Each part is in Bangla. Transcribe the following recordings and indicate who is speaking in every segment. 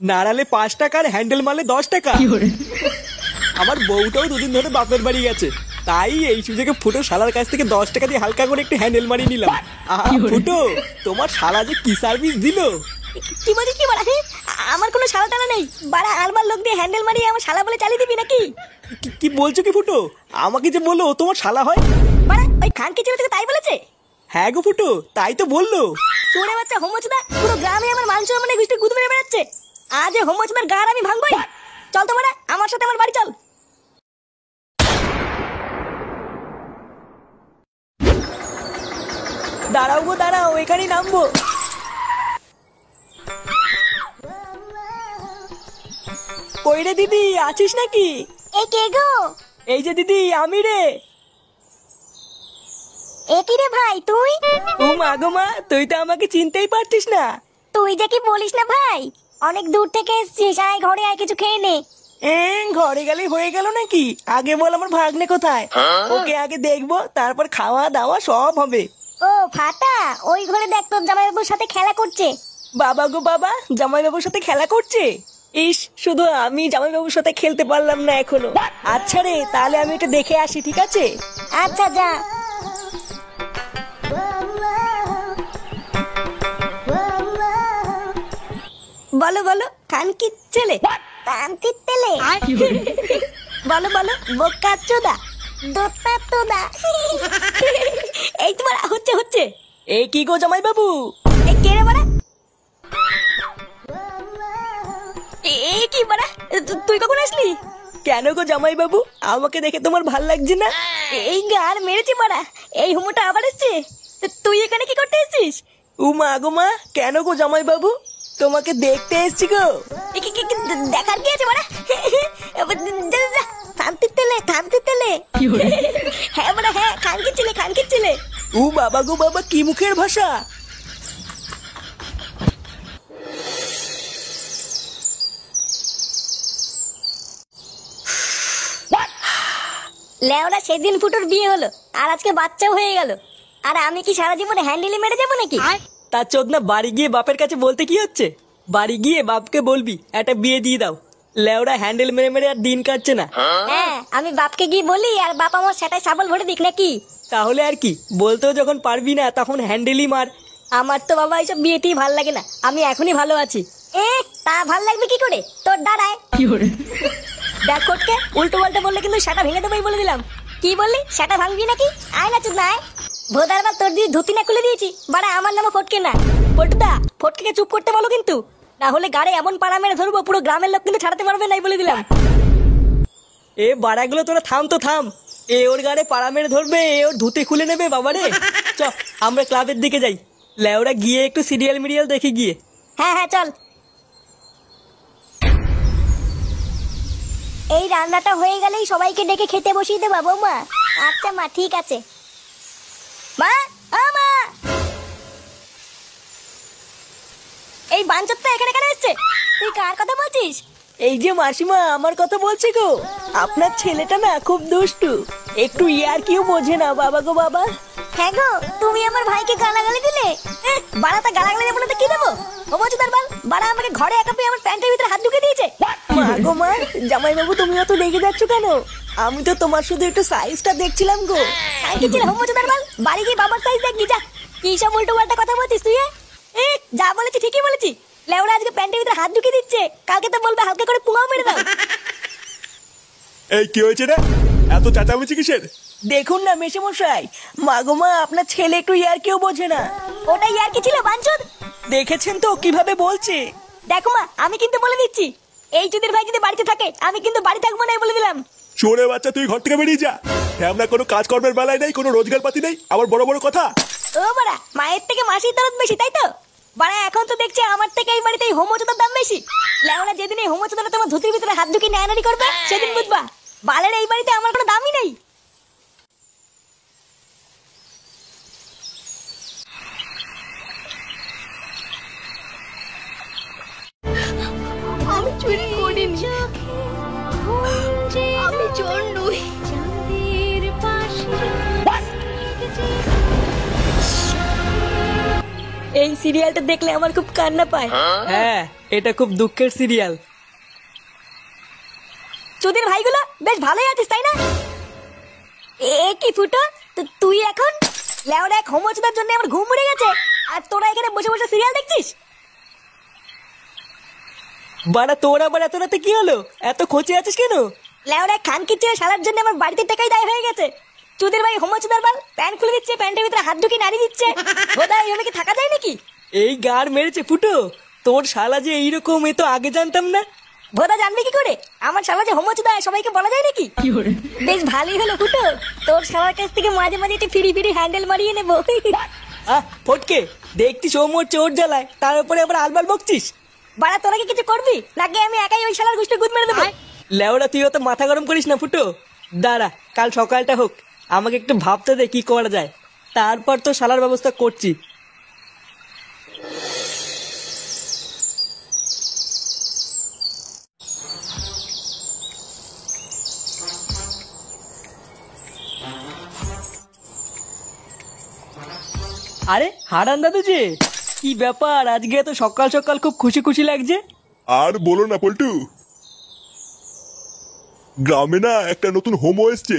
Speaker 1: নাড়ালে 5 টাকার হ্যান্ডেল মারলে 10 টাকা। আমার বউটাও দুদিন ধরে বাপের বাড়ি গেছে, তাই এই সুযোগে ফুটো শালার কাছ থেকে 10 টাকা দিয়ে হালকা করে একটু হ্যান্ডেল মারিয়ে নিলাম। ফুটো, তোমার শালা যে কি সার্ভিস দিল!
Speaker 2: কি বলি কি বলা? আমার কোনো শালা টালা নেই বাড়া, আলবার লোক দিয়ে হ্যান্ডেল মারিয়ে আমার শালা বলে চালিয়ে দিবি নাকি?
Speaker 1: কি বলছো কি ফুটো? আমাকে যে বললো ও তোমার শালা হয়।
Speaker 2: বাড়া ওই খানকি ছেলে থেকে তাই বলেছে?
Speaker 1: হ্যাঁ গো ফুটো, তাই তো বললো।
Speaker 2: চোরে বাচ্চা হোমচদা পুরো গ্রামে আমার মান সম্মানে গুষ্টি গুদ মেরে বেড়াচ্ছে। আজ এই হোমচদার গার আমি ভাঙবই। চল তো বাড়া, আমার সাথে আমার বাড়ি চল।
Speaker 1: দাঁড়াও গো দাঁড়াও, এখানেই নামবো। কই রে দিদি, আছিস নাকি?
Speaker 2: এ কে গো?
Speaker 1: এই যে দিদি, আমি রে।
Speaker 2: এ কি রে ভাই তুই?
Speaker 1: ও মা গো মা, তুই তো আমাকে চিনতেই পারছিস না।
Speaker 2: তুই যে কি বলিস না ভাই, অনেক দূর থেকে এসেছিস, আয় ঘরে আয় কিছু খেয়ে নে।
Speaker 1: ঘরে গেলেই হয়ে গেল নাকি? আগে বল আমার ভাগ্নে কোথায়, ওকে আগে দেখবো, তারপর খাওয়া দাওয়া সব হবে।
Speaker 2: ও ফাটা, ওই ঘরে দেখ তোর জামাইবাবুর সাথে খেলা করছে।
Speaker 1: বাবা গো বাবা, জামাইবাবুর সাথে খেলা করছে? ইস, শুধু আমি জামাইবাবুর সাথে খেলতে পারলাম না এখনো। আচ্ছা রে, তাহলে আমি এটা দেখে আসি, ঠিক আছে?
Speaker 2: আচ্ছা যা। বলো বলো খানকির ছেলে, কান্তির তেলে। বলো বলো বোকা চোদা, দোতা তোদা। এই তোমার হচ্ছে হচ্ছে।
Speaker 1: এই কি গো জামাইবাবু?
Speaker 2: এই কে রে বাড়া? এই কি বাড়া, তুই কখন আসলি?
Speaker 1: কেন গো জামাইবাবু, আমাকে দেখে তোমার ভাল লাগছে না?
Speaker 2: এই গার মেরেছি বাড়া, এই হুমোটা আবার এসছে। তুই এখানে কি করতে এসেছিস?
Speaker 1: ও মা গো মা, কেন গো জামাইবাবু? তোমাকে দেখতে এসছি গো।
Speaker 2: দেখার কি আছে বাড়া? কান্তির তেলে কান্তির তেলে। হ্যাঁ বাড়া হ্যাঁ, খানকির ছেলে খানকির ছেলে।
Speaker 1: ও বাবা গো বাবা, কি মুখের ভাষা!
Speaker 2: লেওরা সেদিন ফুটোর বিয়ে হলো, আর আজকে বাচ্চাও হয়ে গেল, আর আমি কি সারা জীবনে হ্যান্ডেলে মেরে যাবো নাকি?
Speaker 1: তার চোদ না, বাড়ি গিয়ে বাপের কাছে বলতে কি হচ্ছে? বাড়ি গিয়ে বাপকে বলবি একটা বিয়ে দিয়ে দাও। লেওরা হ্যান্ডেল মেরে মেরে আর দিন কাটছে না।
Speaker 2: হ্যাঁ, আমি বাপকে গিয়ে বলি, আর বাপ আমার সেটাই সাবল ভরে দিক নাকি?
Speaker 1: তাহলে আর কি, বলতেও যখন পারবি না তখন হ্যান্ডেলই মার।
Speaker 2: আমার তো বাবা এইসব বিয়েতেই ভাল লাগে না, আমি এখনই ভালো আছি। তা ভাল লাগবে কি করে? তোর দাঁড়ায় দেখ কোটকে, উল্টো পাল্টা বললে কিন্তু সেটা ভেঙে দেবোই বলে দিলাম। কি বললি, সেটা ভাঙবি নাকি? আয় না চুদ না আয়। ভোদার বাল, তোর দিয়ে ধুতি না খুলে দিয়েছি বাড়া, আমার নামও ফটকে না। পল্টুদা, ফটকে চুপ করতে বলো কিন্তু, না হলে গাড়ে এমন পাড়া মেরে ধরবো পুরো গ্রামের লোক কিন্তু ছাড়াতে পারবে নাই বলে দিলাম।
Speaker 1: এ বাড়াগুলো তোরা থাম তো থাম। এ ওর গাড়ে পাড়া মেরে ধরবে, এ ওর ধুতে খুলে নেবে বাবারে। চ, আমরা ক্লাবের দিকে যাই। লেওরা গিয়ে একটু সিরিয়াল মিরিয়াল দেখে গিয়ে।
Speaker 2: হ্যাঁ হ্যাঁ চল। এই রান্নাটা হয়ে গেলেই সবাইকে ডেকে খেতে বসিয়ে দেবা বৌমা? আচ্ছা মা, ঠিক আছে। মা, ও মা, এই বাঞ্চতটা এখানে কেন এসছে? তুই কার কথা বলছিস?
Speaker 1: এই যে মাসিমা, আমার কথা বলছি গো। আপনার ছেলেটা না খুব দুষ্টু, একটু ইয়ার কিউ বোঝে না বাবা গো বাবা।
Speaker 2: হ্যাঁ গো, তুমি আমার ভাইকে গালাগালি দিলে। বাড়াটা গালাগালি দেবো না তো কি দেবো? ও বলছো তার বাল, বাড়া আমাকে ঘরে একা পেয়ে আমার প্যান্টের ভিতরে হাত ঢুকে দিয়েছে।
Speaker 1: মা গো মা, জামাইবাবু তুমি অত রেগে যাচ্ছ কেন? আমি তো তোমার শুধু একটু সাইজটা দেখছিলাম গো।
Speaker 2: কি ছিল হোমোচো তার বাল, বাড়ি গিয়ে বাবার সাইজ দেখবি যা। কি সব উল্টো পাল্টা কথা বলছিস তুই? যা বলেছি ঠিকই বলেছি। লেওড়া আজকে প্যান্টের ভিতরে হাত ঢুকে দিচ্ছে, কালকে তো বলবে হালকা করে পুঙাও মেরে দাও।
Speaker 3: এই কি হয়েছে রে, এত চেঁচামেচি কিসের?
Speaker 1: দেখুন না মেশামশাই, মা গো মা, আপনার ছেলে একটু ইয়ার কেউ বোঝে না।
Speaker 2: ওটা ইয়ার কি ছিল বাঞ্চোদ?
Speaker 1: দেখেছেন তো কিভাবে বলছে।
Speaker 2: দেখো মা, আমি কিন্তু বলে দিচ্ছি, এই চুদির ভাই যদি বাড়িতে থাকে আমি কিন্তু বাড়ি থাকবো না বলে দিলাম।
Speaker 3: চোরে বাচ্চা, তুই ঘর থেকে বেরিয়ে যা। আমরা কোনো কাজকর্মের বেলায় নেই, কোনো রোজগার পাতি নেই, আবার বড় বড় কথা।
Speaker 2: ও বাড়া, মায়ের থেকে মাসির দরদ বেশি তাই তো? বাড়া এখন তো দেখছি আমার থেকে এই বাড়িতে এই হোমোচোদার দাম বেশি। লেওনা যেদিন এই হোমোচোদারা তোমার ধুতির ভিতরে হাত ঢুকিয়ে নেয়ানারি করবে সেদিন বুঝবা বালের এই বাড়িতে আমার কোনো দামই নেই।
Speaker 4: আমি চুরি করিনি, আমি চোর নই।
Speaker 2: এই সিরিয়ালটা দেখলে আমার খুব কান্না পায়।
Speaker 1: হ্যাঁ, এটা খুব দুঃখের সিরিয়াল।
Speaker 2: চোদের ভাইগুলো বেশ ভালোই আছিস তাই না? এ কি ফুটো, তুই এখন লেওরা এক হোমোচোদার জন্য আমার ঘুম উড়ে গেছে, আর তোরা এখানে বসে বসে সিরিয়াল দেখছিস?
Speaker 1: বাড়া তোর আবার এত রাতে কি হলো? এত খোঁচে আছিস কেন?
Speaker 2: লেওরা খানকির চেয়ে শালার জন্য আমার বাড়িতে টাকাই দায় হয়ে গেছে। চোদের ভাই হোমোচোদার বাল প্যান্ট খুলে দিচ্ছে, প্যান্টের ভিতরে হাত ঢুকিয়ে নাড়ি দিচ্ছে। ওদা এইভাবে কি থাকা যায় নাকি?
Speaker 1: এই গার মেরেছে ফুটো, তোর শালা যে এইরকম, এ তো আগে জানতাম না।
Speaker 2: ভোদা জানবি কি করে আমার শালা যে হোমোচোদা সবাইকে বলা যায় নাকি? বেশ ভালোই হলো ফুটো, তোর শালার কাছ থেকে মাঝে মাঝে একটু ফিরি ফিরি হ্যান্ডেল মারিয়ে নেবো।
Speaker 1: ফটকে, দেখছিস ও মোর চোর জ্বালায়, তার উপরে আবার আলবাল বকছিস।
Speaker 2: বাড়া তোরা কি কিছু করবি নাকি আমি একাই ওই শালার গুষ্টি গুদ মেরে দেবো?
Speaker 1: লেওড়া তুই অত মাথা গরম করিস না ফুটো। দাঁড়া, কাল সকালটা হোক, আমাকে একটু ভাবতে দে কি করা যায়, তারপর তো শালার ব্যবস্থা করছি। আরে হারান দাদু যে, কি ব্যাপার আজকে এত সকাল সকাল খুব খুশি খুশি লাগছে?
Speaker 3: আর বলো না পল্টু, গ্রামে না একটা নতুন হোমো এসছে।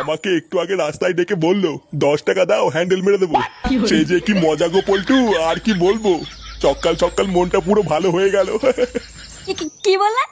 Speaker 3: আমাকে একটু আগে রাস্তায় ডেকে বললো 10 টাকা দাও হ্যান্ডেল মেরে দেবো। সে যে কি মজা গো পল্টু, আর কি বলবো, সকাল সকাল মনটা পুরো ভালো হয়ে গেল।
Speaker 2: কি বললা?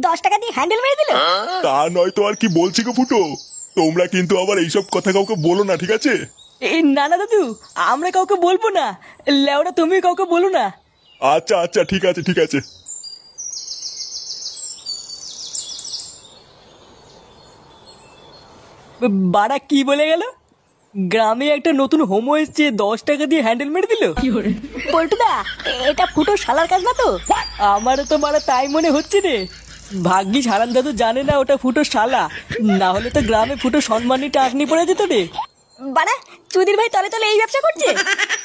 Speaker 2: 10 টাকা দিয়ে হ্যান্ডেল মেরে দিল?
Speaker 3: তা নয় তো আর কি বলছি গো ফুটো, তোমরা কিন্তু আবার এইসব কথা কাউকে বলো না, ঠিক আছে?
Speaker 1: এই না না দাদু, আমরা কাউকে বলবো না। লেওড়া তুমি কাউকে বলো না।
Speaker 3: আচ্ছা আচ্ছা, ঠিক আছে ঠিক আছে।
Speaker 1: বাড়া কি বলে গেল? গ্রামে একটা নতুন হোমো এসছে, 10 টাকা দিয়ে হ্যান্ডেল মেরে দিল।
Speaker 2: পল্টুদা, এটা ফুটো শালার কাজ না তো?
Speaker 1: আমারও তো বাড়া তাই মনে হচ্ছে রে। ভাগ্যিস হারান দাদু জানে না ওটা ফুটো শালা, না হলে তো গ্রামে ফুটো সম্মানী টাকনি পড়ে যেত রে।
Speaker 2: বাড়া চুদির ভাই তলে তলে এই ব্যবসা করছে।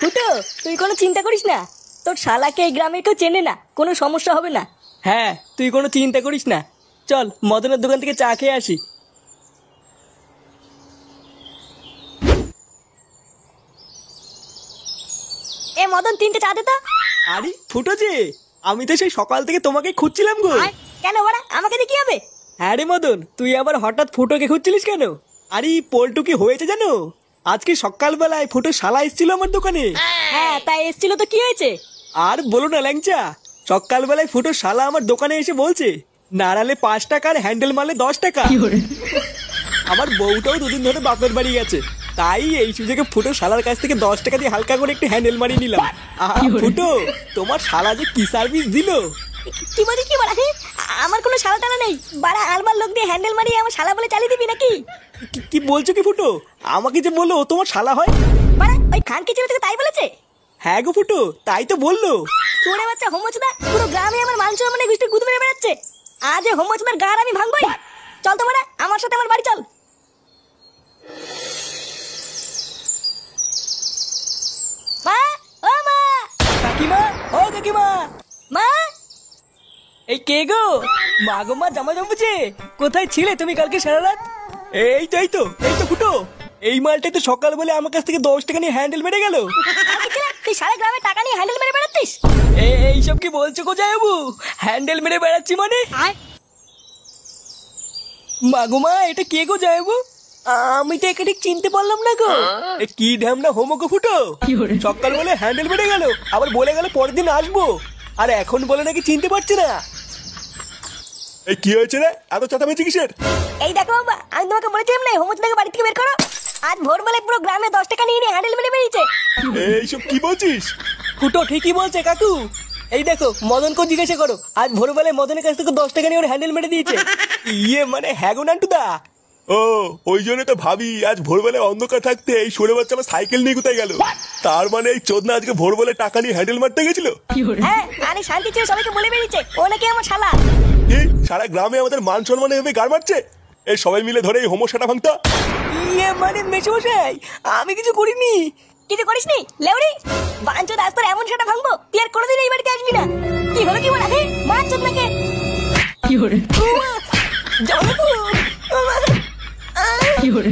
Speaker 2: ফুটো তুই কোনো চিন্তা করিস না, তোর শালাকে এই গ্রামে কেউ চেনে না, কোনো সমস্যা হবে না।
Speaker 1: হ্যাঁ, তুই কোনো চিন্তা করিস না। চল মদনের দোকান থেকে চা খেয়ে আসি।
Speaker 2: এ মদন 3টে চা দে তো।
Speaker 1: আরে ফুটো যে, আমি তো সেই সকাল থেকে তোমাকে খুঁজছিলাম গো।
Speaker 2: কেন বাড়া, আমাকে দিয়ে কি হবে?
Speaker 1: হ্যাঁ রে মদন, তুই আবার হঠাৎ ফুটোকে খুঁজছিলিস কেন? আরে পল্টু কি হয়েছে জানো? আজকে সকালবেলায় ফুটো শালা এসেছিল আমার দোকানে।
Speaker 2: হ্যাঁ তাই এসেছিল তো কি হয়েছে?
Speaker 1: আর বলো না ল্যাংচা, সকালবেলায় ফুটো শালা আমার দোকানে এসে বলছে নাড়ালে 5 টাকা আর হ্যান্ডেল মারলে 10 টাকা। আমার বউটাও 2 দিন ধরে বাপের বাড়ি গেছে, তাই এই সুযোগে ফুটো শালার কাছ থেকে 10 টাকা দিয়ে হালকা করে একটু হ্যান্ডেল মারিয়ে নিলাম। ফুটো, তোমার শালা যে কি সার্ভিস দিল!
Speaker 2: কি বলিস কি বাড়া? আমার কোনো শালা টালা নেই বাড়া, আলবার লোক দিয়ে হ্যান্ডেল মারিয়ে আমার শালা বলে চালিয়ে দিবি নাকি?
Speaker 1: কি বলছো কি ফুটো? আমাকে যে বললো ও তোমার শালা হয়।
Speaker 2: বাড়া ওই খানকি ছেলে থেকে তাই বলেছে?
Speaker 1: হ্যাঁ গো ফুটো, তাই তো বললো।
Speaker 2: চোরে বাচ্চা হোমোচোদা পুরো গ্রামে আমার মান সম্মানে গুষ্টি গুদ মেরে বেড়াচ্ছে। আজ এই হোমোচোদার গার আমি ভাঙবই। চল তো বাড়া আমার সাথে আমার বাড়ি চল। মা, ও মা,
Speaker 1: কাকিমা, ও কাকিমা।
Speaker 2: মা,
Speaker 1: এই কে গো? মা গো মা, জামা জমেছে। কোথায় ছিলে তুমি কালকে সারা রাত? এই তো এই তো এই তো ফুটো, এই মালটাই তো সকাল বলে আমার কাছ থেকে 10 টাকা নিয়ে হ্যান্ডেল মেরে গেল।
Speaker 2: খানকি ছেলে, তুই সারা গ্রামে টাকা নিয়ে হ্যান্ডেল মেরে বেড়াচ্ছিস?
Speaker 1: এইসব কি বলছো গো জামাইবাবু? হ্যান্ডেল মেরে বেড়াচ্ছি মানে? মা গো মা, এটা কে গো জামাইবাবু? আমি তো একে ঠিক চিনতে পারলাম না গো। কি ঢ্যামনা হোমো গো ফুটো, সকাল বলে হ্যান্ডেল মেরে গেল, আবার বলে গেল পরের দিন আসবো, আর এখন বলে নাকি চিনতে পারছি না।
Speaker 3: এই কি হয়েছে রে, এত চেঁচামেচি কিসের?
Speaker 2: এই দেখো বাবা, আমি তোমাকে বলেছিলাম না হোমোচোদাকে বাড়ি থেকে বের করো। আজ ভোরবেলায় পুরো গ্রামে 10 টাকা নিয়ে হ্যান্ডেল মেরে বেরিয়েছে।
Speaker 3: এইসব কি বলছিস?
Speaker 1: ফুটো ঠিকই বলছে কাকু। এই দেখো মদনকে জিজ্ঞাসা করো, আজ ভোরবেলায় মদনের কাছ থেকে 10 টাকা নিয়ে ওর হ্যান্ডেল মেরে দিয়েছে। ইয়ে মানে হ্যাঁ গো নান্টুদা।
Speaker 3: ও, ওই জন্য তো ভাবি আজ ভোরবেলায় অন্ধকার থাকতে এই সরে বাচ্চা আমার সাইকেল নিয়ে কোথায় গেল। তার মানে এই চোদনা আজকে ভোরবেলায় টাকা নিয়ে হ্যান্ডেল মারতে গেছিল।
Speaker 2: হ্যাঁ, আরে শান্তি ছিল সবাইকে বলে বেরিয়েছে ও নাকি আমার শালা।
Speaker 3: কি সারা গ্রামে আমাদের মান সম্মান এভাবে গাড় মারছে? এই সবাই মিলে ধরে এই হোমোসাটা ভাঙতা।
Speaker 1: ইয়ে মানে মেশমশাই, আমি কিছু করিনি।
Speaker 2: কিছু করিসনি লেউরি? বাঞ্চোদ আজ তোর এমন সেটা ভাঙবো তুই আর কোনোদিন এই বাড়িতে আসবি না। কি হলো কি বলা? বাঞ্চোদ নাকি?
Speaker 1: কি করে
Speaker 2: জামাইবাবু,
Speaker 1: কি করে